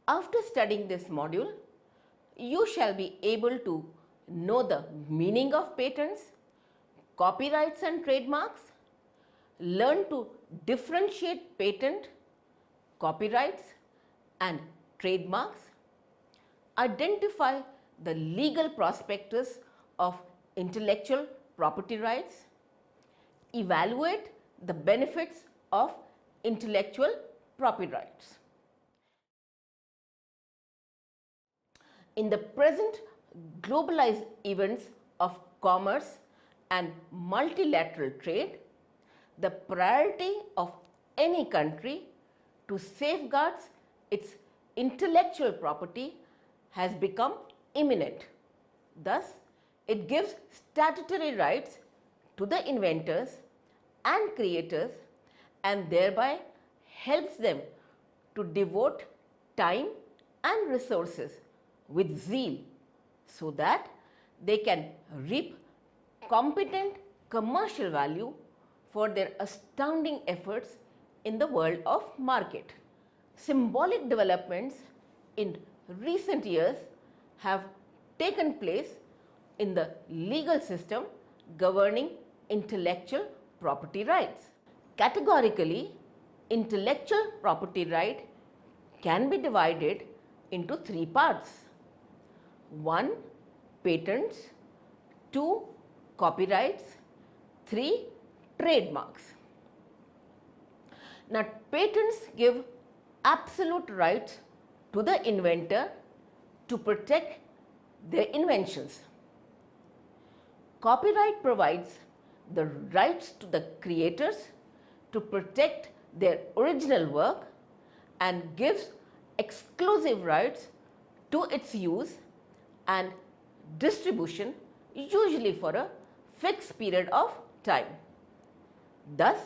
After studying this module, you shall be able to know the meaning of patents, copyrights and trademarks, learn to differentiate patent, copyrights and trademarks, identify the legal prospectus of intellectual property rights, evaluate the benefits of intellectual property rights. In the present globalized events of commerce and multilateral trade, the priority of any country to safeguard its intellectual property has become imminent. Thus, it gives statutory rights to the inventors and creators and thereby helps them to devote time and resources with zeal so that they can reap competent commercial value for their astounding efforts in the world of market. Symbolic developments in recent years have taken place in the legal system governing intellectual property rights. Categorically, intellectual property right can be divided into three parts. 1. Patents, 2. Copyrights, 3. Trademarks. Now, patents give absolute rights to the inventor to protect their inventions. Copyright provides the rights to the creators to protect their original work and gives exclusive rights to its use and distribution, usually for a fixed period of time, thus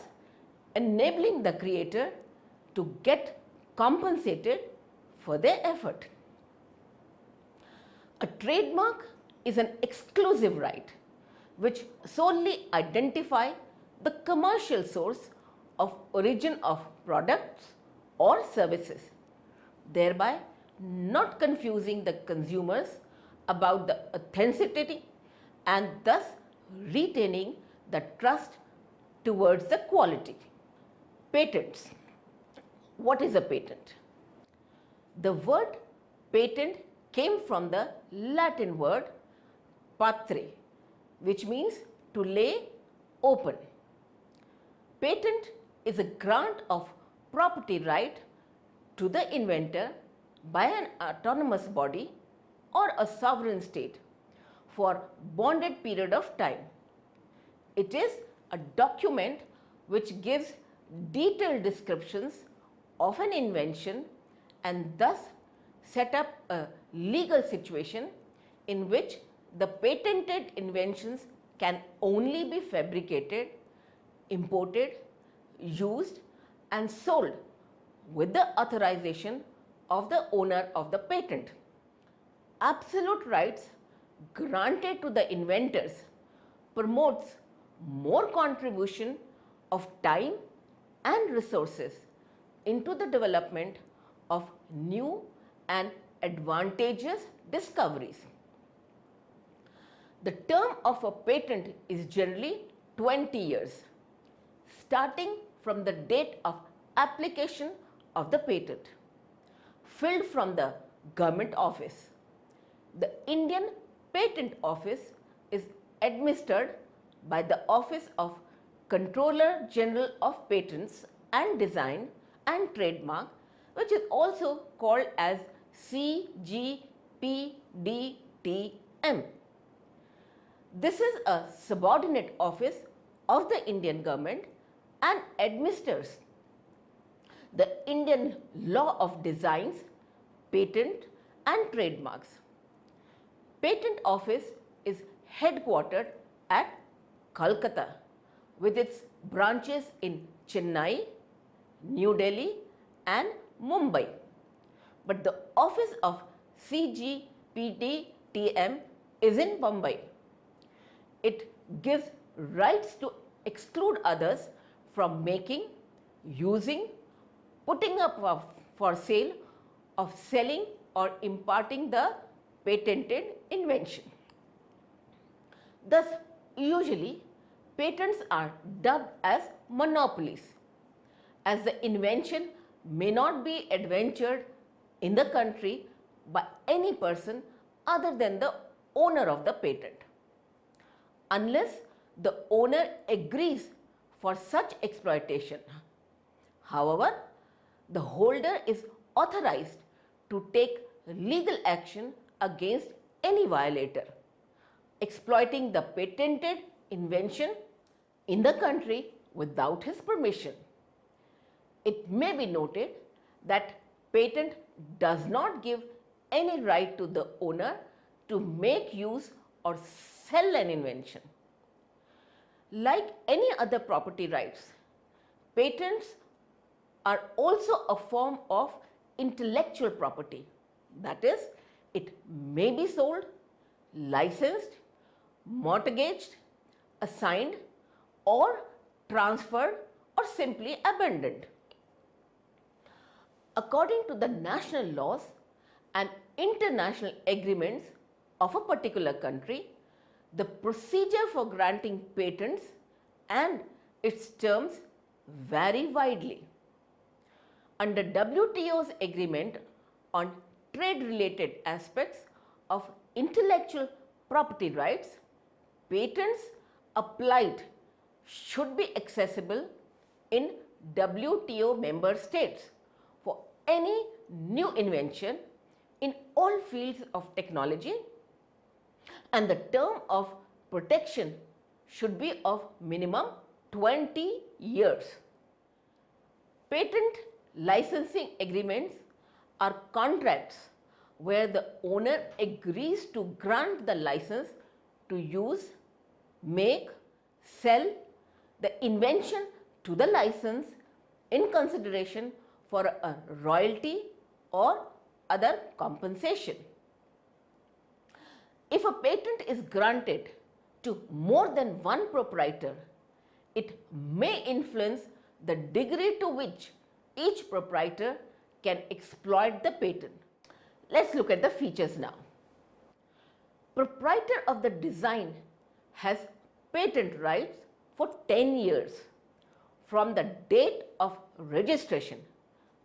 enabling the creator to get compensated for their effort. A trademark is an exclusive right which solely identifies the commercial source of origin of products or services, thereby not confusing the consumers about the authenticity and thus retaining the trust towards the quality. Patents. What is a patent? The word patent came from the Latin word patre, which means to lay open. Patent is a grant of property right to the inventor by an autonomous body or a sovereign state for bonded period of time. It is a document which gives detailed descriptions of an invention and thus set up a legal situation in which the patented inventions can only be fabricated, imported, used and sold with the authorization of the owner of the patent. Absolute rights granted to the inventors promotes more contribution of time and resources into the development of new and advantageous discoveries. The term of a patent is generally 20 years, starting from the date of application of the patent, filled from the government office. The Indian Patent Office is administered by the Office of Controller General of Patents and Design and Trademark, which is also called as CGPDTM. This is a subordinate office of the Indian government and administers the Indian law of designs, patent and trademarks. Patent Office is headquartered at Kolkata with its branches in Chennai, New Delhi and Mumbai. But the office of CGPDTM is in Bombay. It gives rights to exclude others from making, using, putting up for sale of selling or imparting the patented invention. Thus, usually patents are dubbed as monopolies, as the invention may not be adventured in the country by any person other than the owner of the patent, unless the owner agrees for such exploitation. However, the holder is authorized to take legal action against any violator exploiting the patented invention in the country without his permission. It may be noted that patent does not give any right to the owner to make use or sell an invention. Like any other property rights, patents are also a form of intellectual property. That is, it may be sold, licensed, mortgaged, assigned, or transferred, or simply abandoned. According to the national laws and international agreements of a particular country, the procedure for granting patents and its terms vary widely. Under WTO's agreement on trade-related aspects of intellectual property rights, patents applied should be accessible in WTO member states for any new invention in all fields of technology, and the term of protection should be of minimum 20 years. Patent licensing agreements are contracts where the owner agrees to grant the license to use, make, sell the invention to the license in consideration for a royalty or other compensation. If a patent is granted to more than one proprietor, it may influence the degree to which each proprietor can exploit the patent. Let's look at the features now. Proprietor of the design has patent rights for 10 years from the date of registration,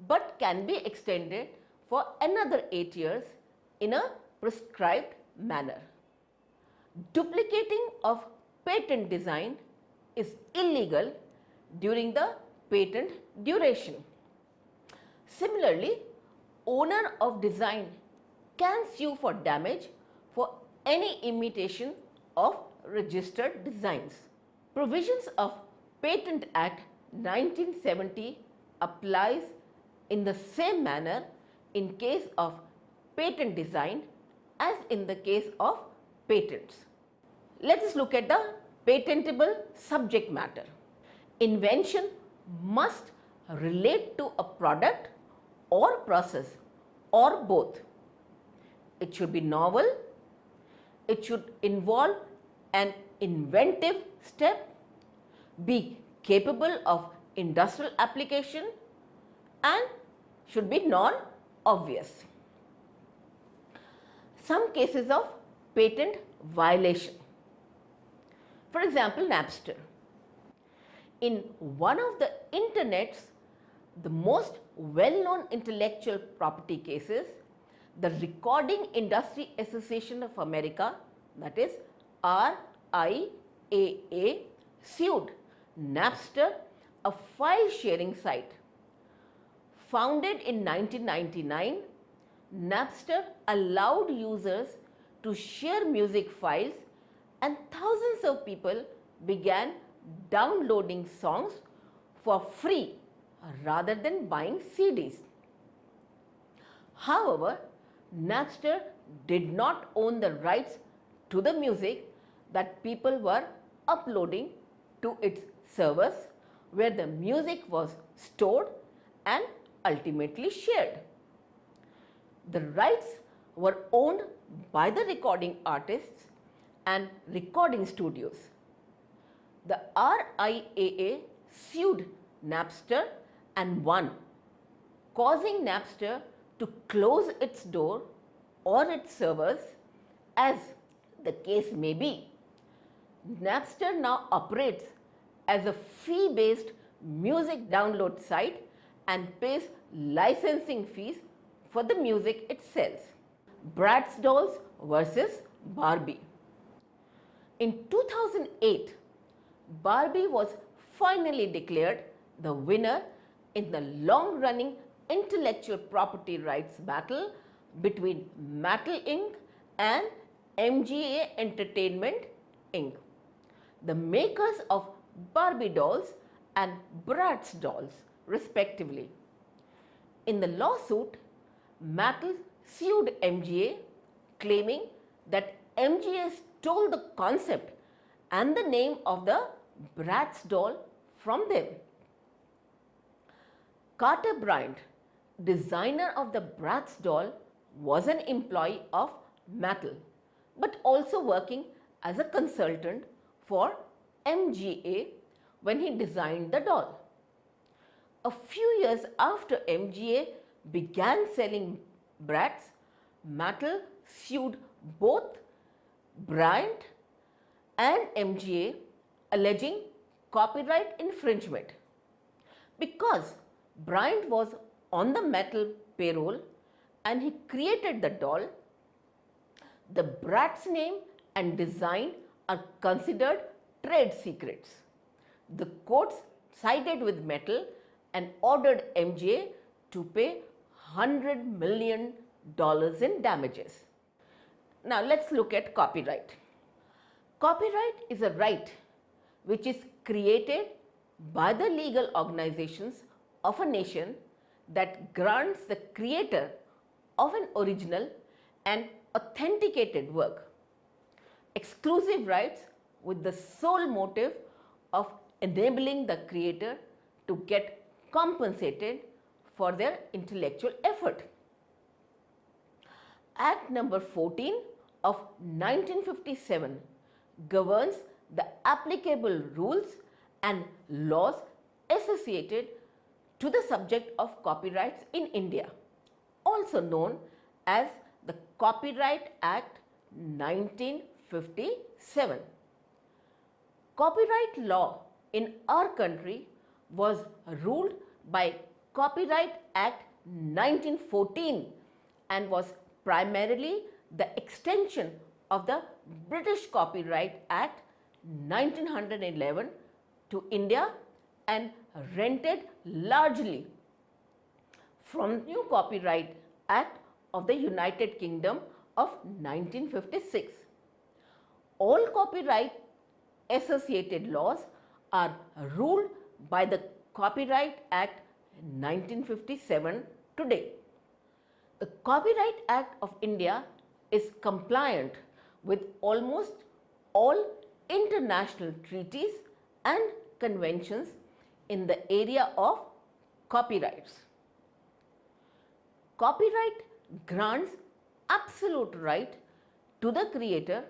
but can be extended for another 8 years in a prescribed manner. Duplicating of patent design is illegal during the patent duration. Similarly, owner of design can sue for damage for any imitation of registered designs. Provisions of Patent Act 1970 applies in the same manner in case of patent design as in the case of patents. Let us look at the patentable subject matter. Invention must relate to a product or process or both. It should be novel, it should involve an inventive step, be capable of industrial application, and should be non-obvious. Some cases of patent violation. For example, Napster. In one of the internet's the most well-known intellectual property cases, the Recording Industry Association of America, that is RIAA, sued Napster, a file sharing site. Founded in 1999, Napster allowed users to share music files, and thousands of people began downloading songs for free rather than buying CDs. However, Napster did not own the rights to the music that people were uploading to its servers, where the music was stored and ultimately shared. The rights were owned by the recording artists and recording studios. The RIAA sued Napster and won, causing Napster to close its door or its servers, as the case may be. Napster now operates as a fee-based music download site and pays licensing fees for the music it sells. Bratz dolls versus Barbie. In 2008, Barbie was finally declared the winner in the long-running intellectual property rights battle between Mattel Inc. and MGA Entertainment Inc., the makers of Barbie dolls and Bratz dolls, respectively. In the lawsuit, Mattel sued MGA, claiming that MGA stole the concept and the name of the Bratz doll from them. Carter Bryant, designer of the Bratz doll, was an employee of Mattel, but also working as a consultant for MGA when he designed the doll. A few years after MGA began selling Bratz, Mattel sued both Bryant and MGA, alleging copyright infringement. Because Bryant was on the Mattel payroll and he created the doll, the Bratz name and design are considered trade secrets. The courts sided with Mattel and ordered MGA to pay $100 million in damages. Now let's look at copyright. Copyright is a right which is created by the legal organizations of a nation that grants the creator of an original and authenticated work exclusive rights with the sole motive of enabling the creator to get compensated for their intellectual effort. Act number 14 of 1957 governs the applicable rules and laws associated to the subject of copyrights in India, also known as the Copyright Act 1957. Copyright law in our country was ruled by Copyright Act 1914 and was primarily the extension of the British Copyright Act 1911 to India and rented largely from New Copyright Act of the United Kingdom of 1956. All copyright associated laws are ruled by the Copyright Act 1957 today. The Copyright Act of India is compliant with almost all international treaties and conventions in the area of copyrights. Copyright grants absolute right to the creator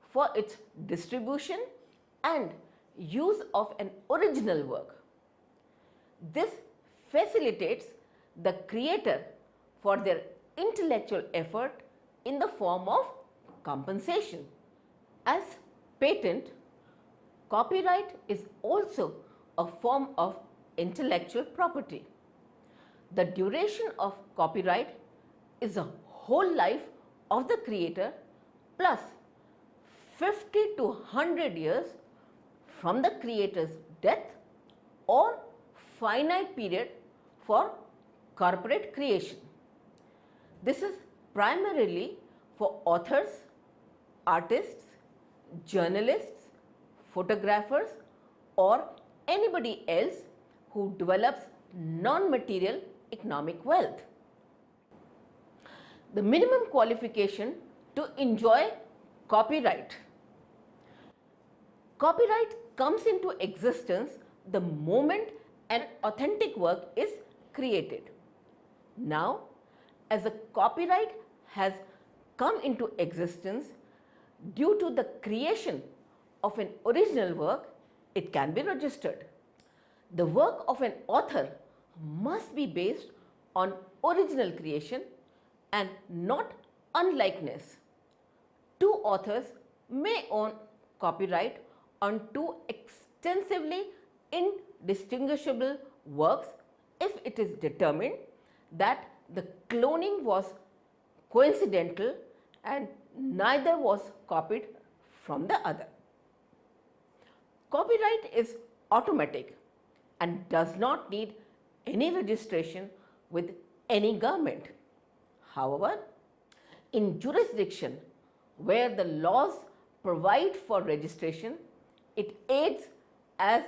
for its distribution and use of an original work. This facilitates the creator for their intellectual effort in the form of compensation. As patent, copyright is also a form of intellectual property. The duration of copyright is the whole life of the creator plus 50 to 100 years from the creator's death or finite period for corporate creation. This is primarily for authors, artists, journalists, photographers, or anybody else who develops non-material economic wealth. The minimum qualification to enjoy copyright. Copyright comes into existence the moment an authentic work is created. Now, as a copyright has come into existence due to the creation of an original work, it can be registered. The work of an author must be based on original creation and not unlikeness. Two authors may own copyright on two extensively indistinguishable works if it is determined that the cloning was coincidental and neither was copied from the other. Copyright is automatic and does not need any registration with any government. However, in jurisdiction where the laws provide for registration, it aids as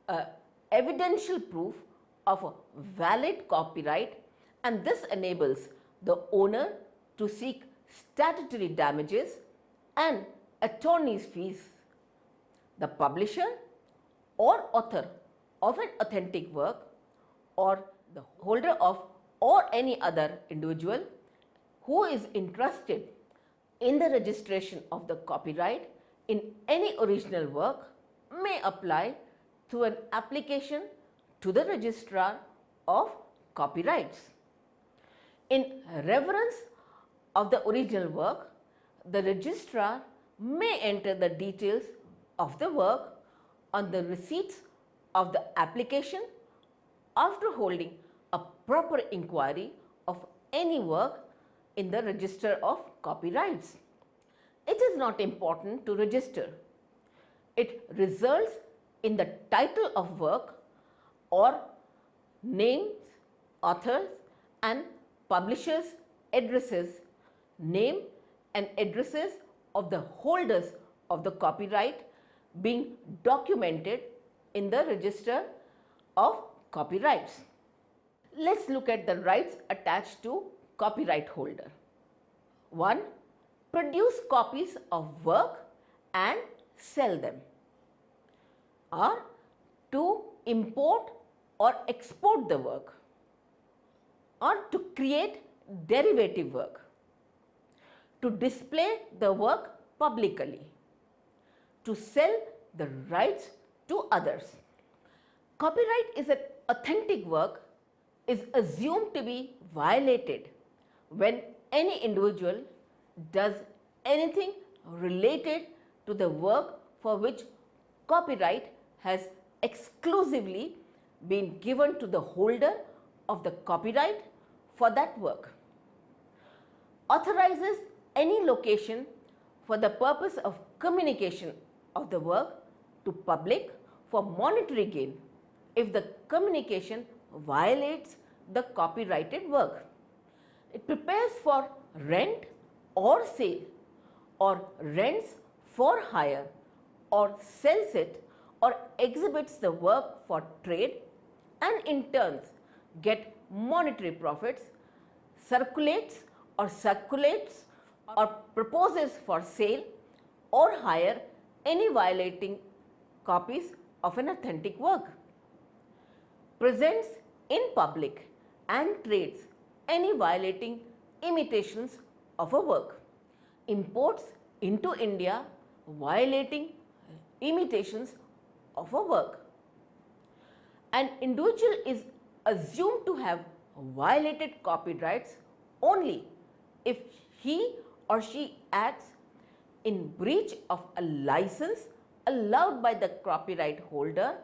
a evidential proof of a valid copyright, and this enables the owner to seek statutory damages and attorney's fees. The publisher or author of an authentic work or the holder of or any other individual who is interested in the registration of the copyright in any original work may apply through an application to the registrar of copyrights. In reverence of the original work, the registrar may enter the details of the work on the receipts of the application after holding a proper inquiry of any work in the register of copyrights. It is not important to register. It results in the title of work or names, authors and publishers' addresses, name and addresses of the holders of the copyright being documented in the register of copyrights. Let's look at the rights attached to copyright holder. 1. Produce copies of work and sell them. Or 2. Import or export the work. Or to create derivative work. To display the work publicly. To sell the rights to others. Copyright is an authentic work is assumed to be violated when any individual does anything related to the work for which copyright has exclusively been given to the holder of the copyright for that work. Authorizes any location for the purpose of communication of the work to public for monetary gain if the communication violates the copyrighted work. It prepares for rent or sale or rents for hire or sells it or exhibits the work for trade and in turns get monetary profits, circulates or proposes for sale or hire any violating copies of an authentic work, presents in public and trades any violating imitations of a work, imports into India violating imitations of a work. An individual is assumed to have violated copyrights only if he or she acts in breach of a license allowed by the copyright holder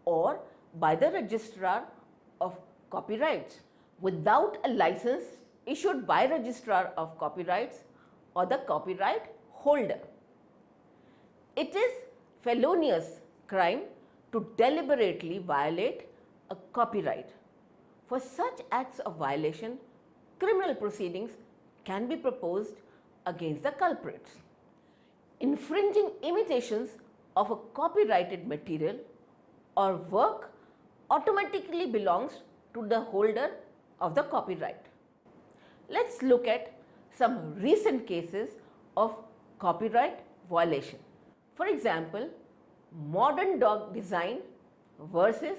or by the registrar of copyrights without a license issued by registrar of copyrights or the copyright holder. It is felonious crime to deliberately violate a copyright. For such acts of violation, criminal proceedings can be proposed against the culprits. Infringing imitations of a copyrighted material or work automatically belongs to the holder of the copyright. Let's look at some recent cases of copyright violation. For example, Modern Dog Design versus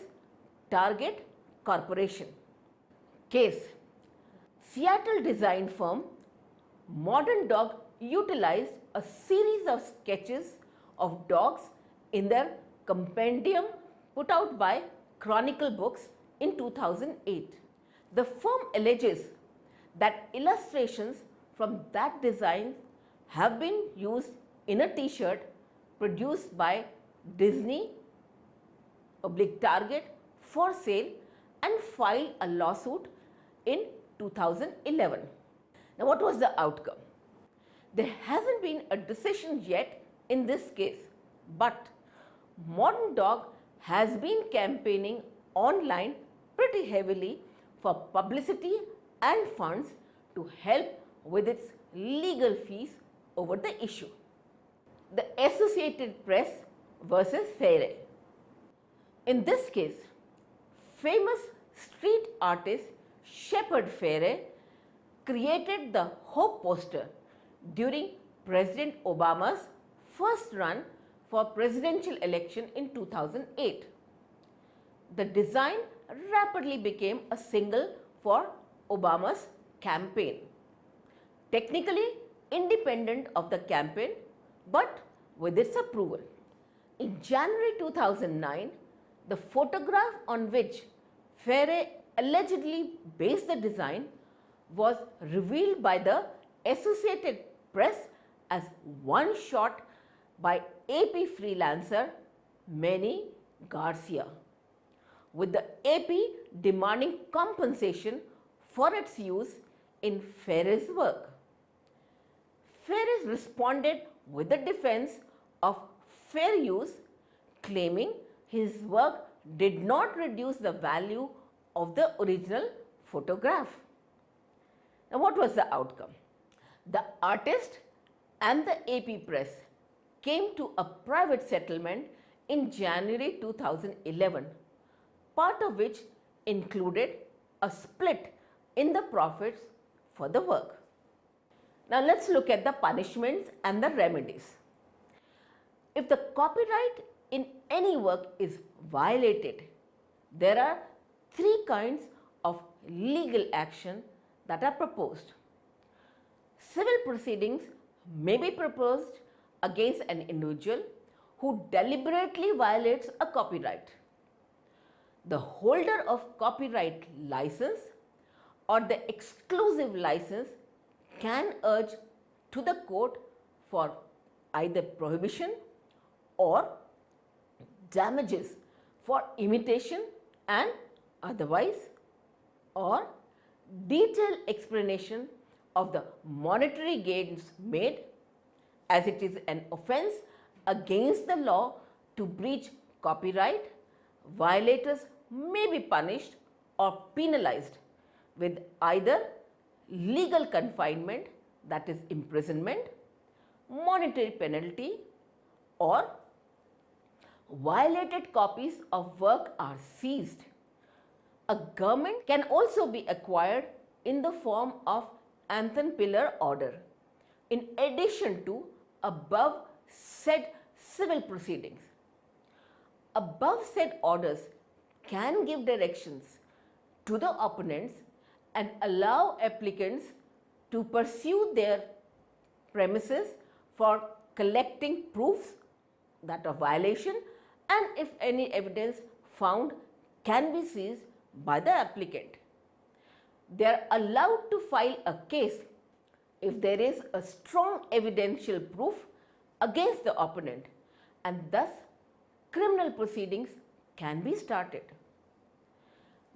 Target Corporation. Case: Seattle design firm Modern Dog utilized a series of sketches of dogs in their compendium put out by Chronicle Books in 2008. The firm alleges that illustrations from that design have been used in a t-shirt produced by Disney / Target for sale and filed a lawsuit in 2011. Now, what was the outcome? There hasn't been a decision yet in this case, but Modern Dog has been campaigning online pretty heavily for publicity and funds to help with its legal fees over the issue. The Associated Press versus Fairey. In this case, famous street artist Shepard Fairey created the Hope poster during President Obama's first run for presidential election in 2008. The design rapidly became a symbol for Obama's campaign. Technically independent of the campaign, but with its approval. In January 2009, the photograph on which Fairey allegedly based the design was revealed by the Associated Press as one shot by AP freelancer Manny Garcia, with the AP demanding compensation for its use in Fairey's work. Fairey responded with the defense of fair use, claiming his work did not reduce the value of the original photograph. Now, what was the outcome? The artist and the AP press came to a private settlement in January 2011, part of which included a split in the profits for the work. Now, let's look at the punishments and the remedies. If the copyright in any work is violated, there are three kinds of legal action that are proposed. Civil proceedings may be proposed against an individual who deliberately violates a copyright. The holder of copyright license or the exclusive license can urge to the court for either prohibition or damages for imitation and otherwise, or detailed explanation of the monetary gains made, as it is an offense against the law to breach copyright. Violators may be punished or penalized with either legal confinement, that is imprisonment, monetary penalty, or violated copies of work are seized. A government can also be acquired in the form of anthem pillar order, in addition to above said civil proceedings. Above said orders can give directions to the opponents and allow applicants to pursue their premises for collecting proofs that of violation, and if any evidence found can be seized by the applicant. They are allowed to file a case if there is a strong evidential proof against the opponent, and thus criminal proceedings can be started.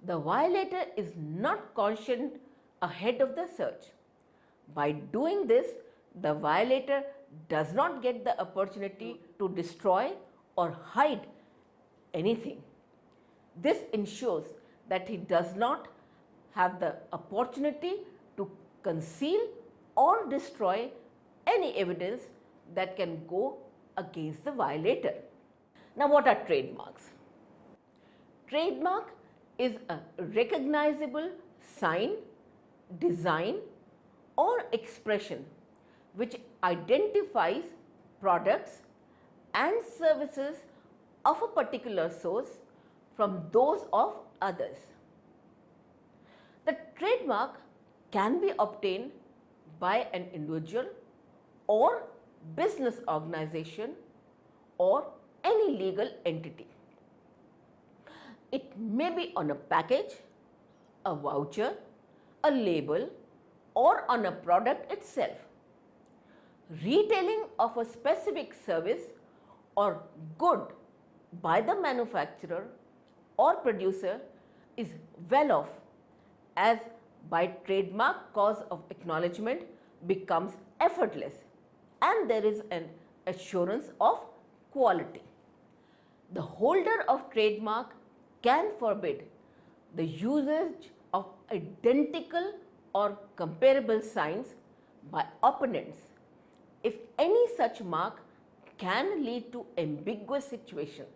The violator is not cautioned ahead of the search. By doing this, the violator does not get the opportunity to destroy or hide anything. This ensures that he does not have the opportunity to conceal or destroy any evidence that can go against the violator. Now, what are trademarks? Trademark is a recognizable sign, design, or expression which identifies products and services of a particular source from those of others. The trademark can be obtained by an individual or business organization or any legal entity. It may be on a package, a voucher, a label, or on a product itself. Retailing of a specific service or good by the manufacturer or producer is well off, as by trademark cause of acknowledgement becomes effortless and there is an assurance of quality. The holder of trademark can forbid the usage of identical or comparable signs by opponents if any such mark can lead to ambiguous situation,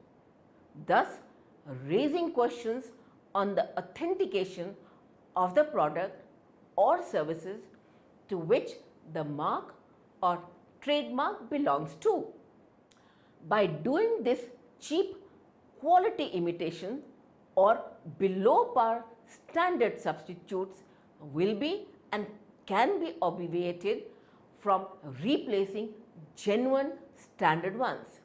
thus raising questions on the authentication of the product or services to which the mark or trademark belongs to. By doing this, cheap quality imitation or below par standard substitutes will be and can be obviated from replacing genuine standard ones.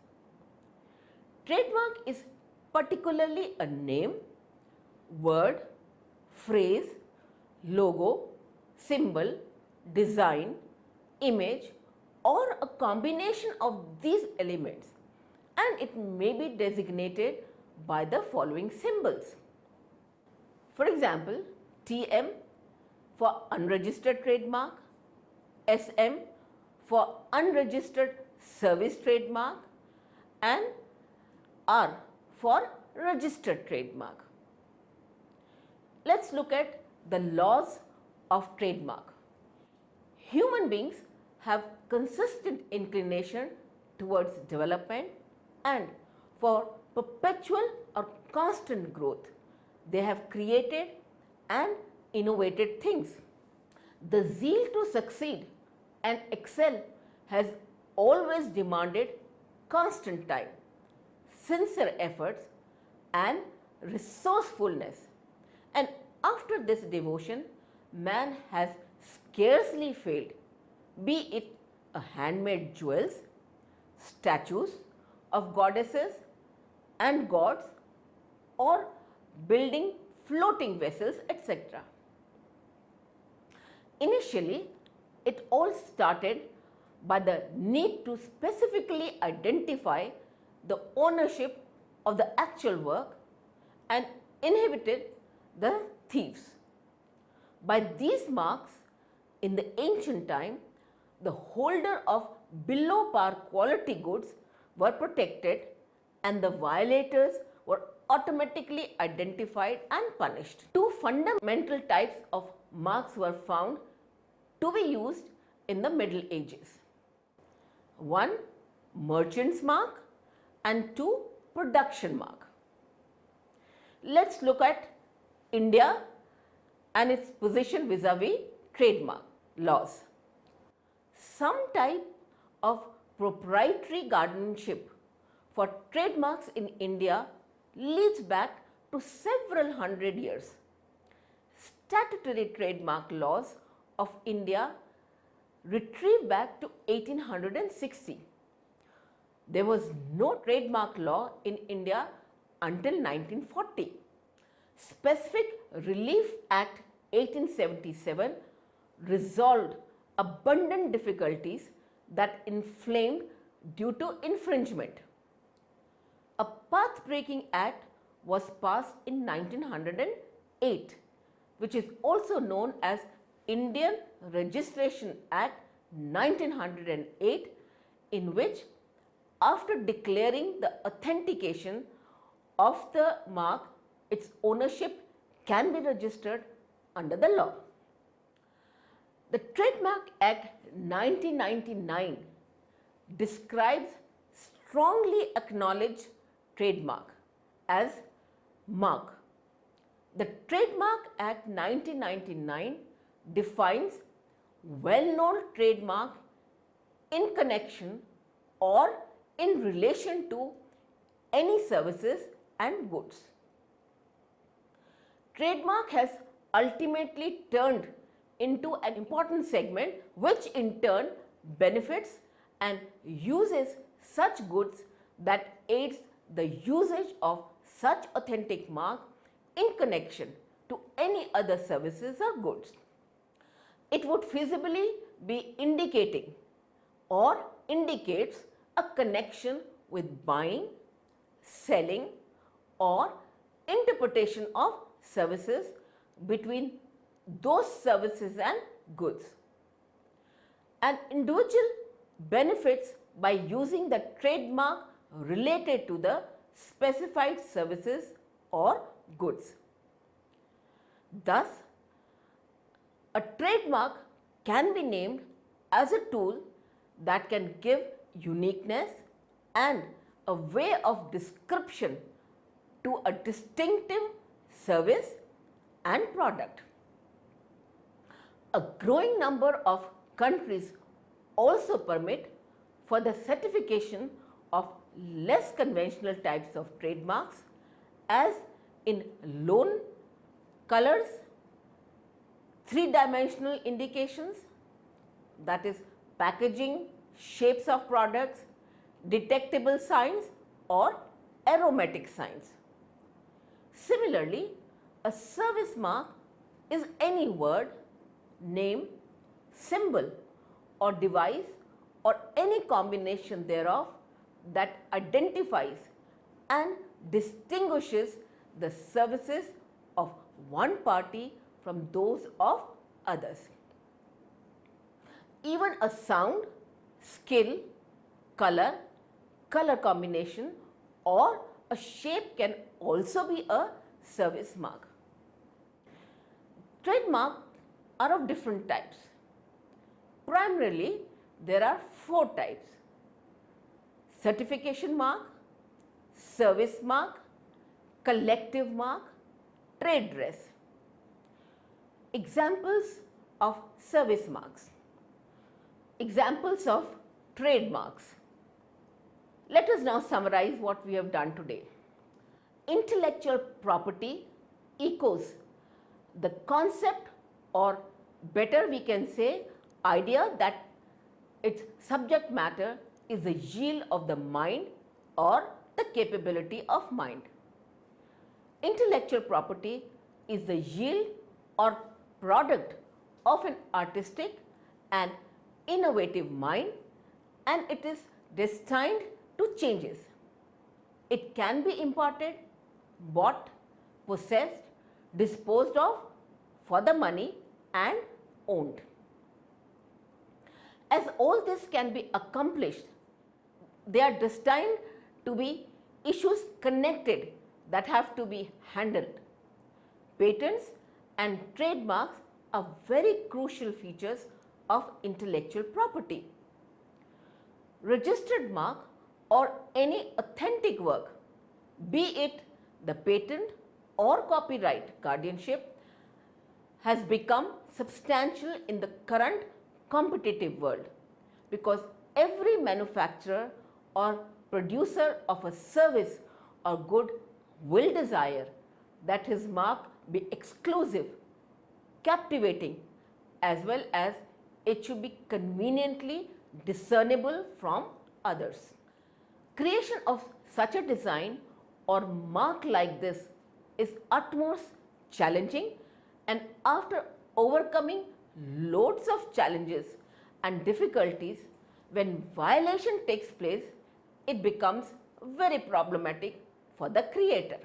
Trademark is particularly a name, word, phrase, logo, symbol, design, image, or a combination of these elements, and it may be designated by the following symbols. For example, TM for unregistered trademark, SM for unregistered service trademark, and R for registered trademark. Let's look at the laws of trademark. Human beings have consistent inclination towards development and for perpetual or constant growth. They have created and innovated things. The zeal to succeed and excel has always demanded constant time, sincere efforts and resourcefulness. And after this devotion, man has scarcely failed, be it a handmade jewels, statues of goddesses and gods, or building floating vessels, etc. Initially, it all started by the need to specifically identify the ownership of the actual work and inhibited the thieves. By these marks, in the ancient time, the holder of below par quality goods were protected and the violators were automatically identified and punished. Two fundamental types of marks were found to be used in the Middle Ages. One, merchant's mark, and two, production mark. Let's look at India and its position vis-a-vis trademark laws. Some type of proprietary guardianship for trademarks in India leads back to several hundred years. Statutory trademark laws of India retrieve back to 1860. There was no trademark law in India until 1940. Specific Relief Act 1877 resolved abundant difficulties that inflamed due to infringement. A path-breaking act was passed in 1908, which is also known as Indian Registration Act 1908, in which, after declaring the authentication of the mark, its ownership can be registered under the law. The Trademark Act 1999 describes strongly acknowledged trademark as mark. The Trademark Act 1999 defines well-known trademark in connection or in relation to any services and goods. Trademark has ultimately turned into an important segment which in turn benefits and uses such goods that aids the usage of such authentic mark in connection to any other services or goods. it would feasibly be indicating or indicates a connection with buying, selling, or interpretation of services between those services and goods. An individual benefits by using the trademark related to the specified services or goods. Thus, a trademark can be named as a tool that can give uniqueness and a way of description to a distinctive service and product. A growing number of countries also permit for the certification of less conventional types of trademarks, as in lone colors, three-dimensional indications, that is packaging, shapes of products, detectable signs or aromatic signs. Similarly, a service mark is any word, name, symbol or device or any combination thereof that identifies and distinguishes the services of one party from those of others. Even a sound, skill, color, color combination or a shape can also be a service mark. Trademarks are of different types. Primarily, there are 4 types: certification mark, service mark, collective mark, trade dress. Examples of service marks. Examples of trademarks. Let us now summarize what we have done today. Intellectual property echoes the concept, or better we can say idea, that its subject matter is the yield of the mind or the capability of mind. Intellectual property is the yield or product of an artistic and innovative mind, and it is destined to changes. It can be imparted, bought, possessed, disposed of for the money and owned. As all this can be accomplished, they are destined to be issues connected that have to be handled. Patents and trademarks are very crucial features of intellectual property. Registered mark or any authentic work, be it the patent or copyright guardianship, has become substantial in the current competitive world, because every manufacturer or producer of a service or good will desire that his mark be exclusive, captivating, as well as it should be conveniently discernible from others. Creation of such a design or mark like this is utmost challenging, and after overcoming loads of challenges and difficulties, when violation takes place, it becomes very problematic for the creator.